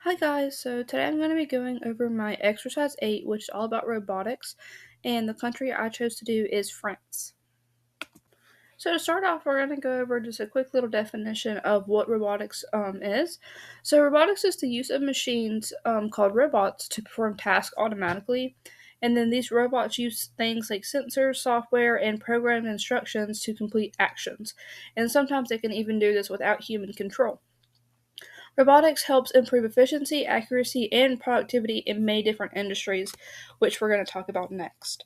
Hi guys, so today I'm going to be going over my exercise 8, which is all about robotics, and the country I chose to do is France. So to start off, we're going to go over just a quick little definition of what robotics is. So robotics is the use of machines called robots to perform tasks automatically, and then these robots use things like sensors, software, and programmed instructions to complete actions, and sometimes they can even do this without human control. Robotics helps improve efficiency, accuracy, and productivity in many different industries, which we're going to talk about next.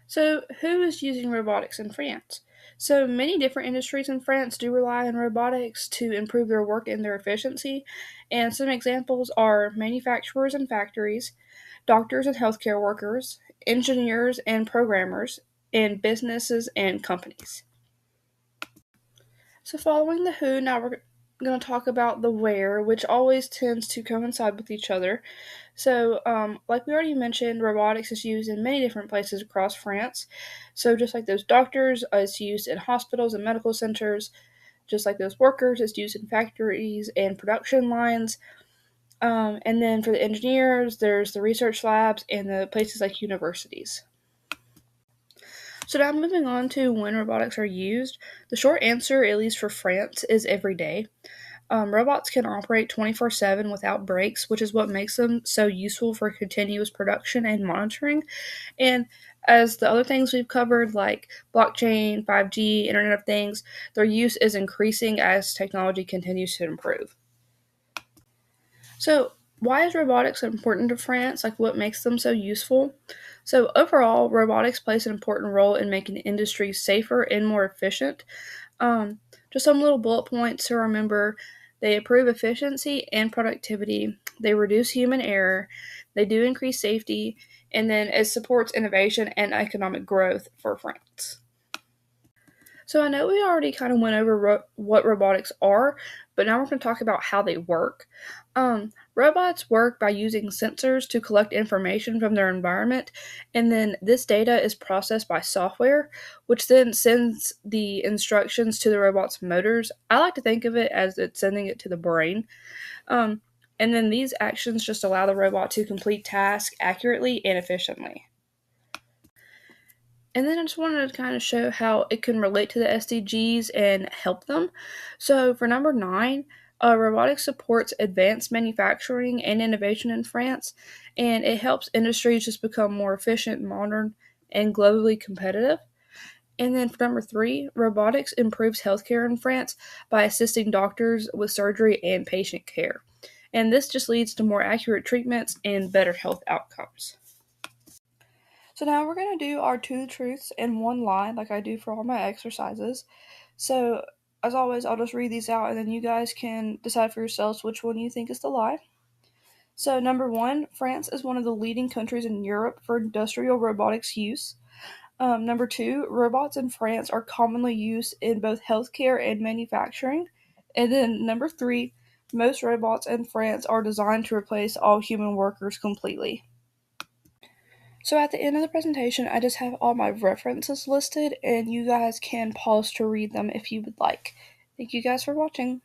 So, who is using robotics in France? So, many different industries in France do rely on robotics to improve their work and their efficiency, and some examples are manufacturers and factories, doctors and healthcare workers, engineers and programmers, and businesses and companies. So, following the who, now we're going to talk about the where, which always tends to coincide with each other. So, like we already mentioned, robotics is used in many different places across France. So, just like those doctors, it's used in hospitals and medical centers. Just like those workers, it's used in factories and production lines. And then for the engineers, there's the research labs and the places like universities. So now moving on to when robotics are used, the short answer, at least for France, is every day. Robots can operate 24/7 without breaks, which is what makes them so useful for continuous production and monitoring. And as the other things we've covered, like blockchain, 5G, Internet of Things, their use is increasing as technology continues to improve. So, why is robotics important to France? Like, what makes them so useful? So, overall, robotics plays an important role in making industries safer and more efficient. Just some little bullet points to remember: they improve efficiency and productivity, they reduce human error, they do increase safety, and then it supports innovation and economic growth for France. So I know we already kind of went over what robotics are, but now we're going to talk about how they work. Robots work by using sensors to collect information from their environment, and then this data is processed by software, which then sends the instructions to the robot's motors. I like to think of it as it's sending it to the brain. Um, and then these actions just allow the robot to complete tasks accurately and efficiently. And then I just wanted to kind of show how it can relate to the SDGs and help them. So for number 9, robotics supports advanced manufacturing and innovation in France, and it helps industries just become more efficient, modern, and globally competitive. And then for number 3, robotics improves healthcare in France by assisting doctors with surgery and patient care. And this just leads to more accurate treatments and better health outcomes. So now we're going to do our 2 truths and 1 lie, like I do for all my exercises. So, as always, I'll just read these out and then you guys can decide for yourselves which one you think is the lie. So, number 1, France is one of the leading countries in Europe for industrial robotics use. Number 2, robots in France are commonly used in both healthcare and manufacturing. And then number 3, most robots in France are designed to replace all human workers completely. So at the end of the presentation, I just have all my references listed, and you guys can pause to read them if you would like. Thank you guys for watching.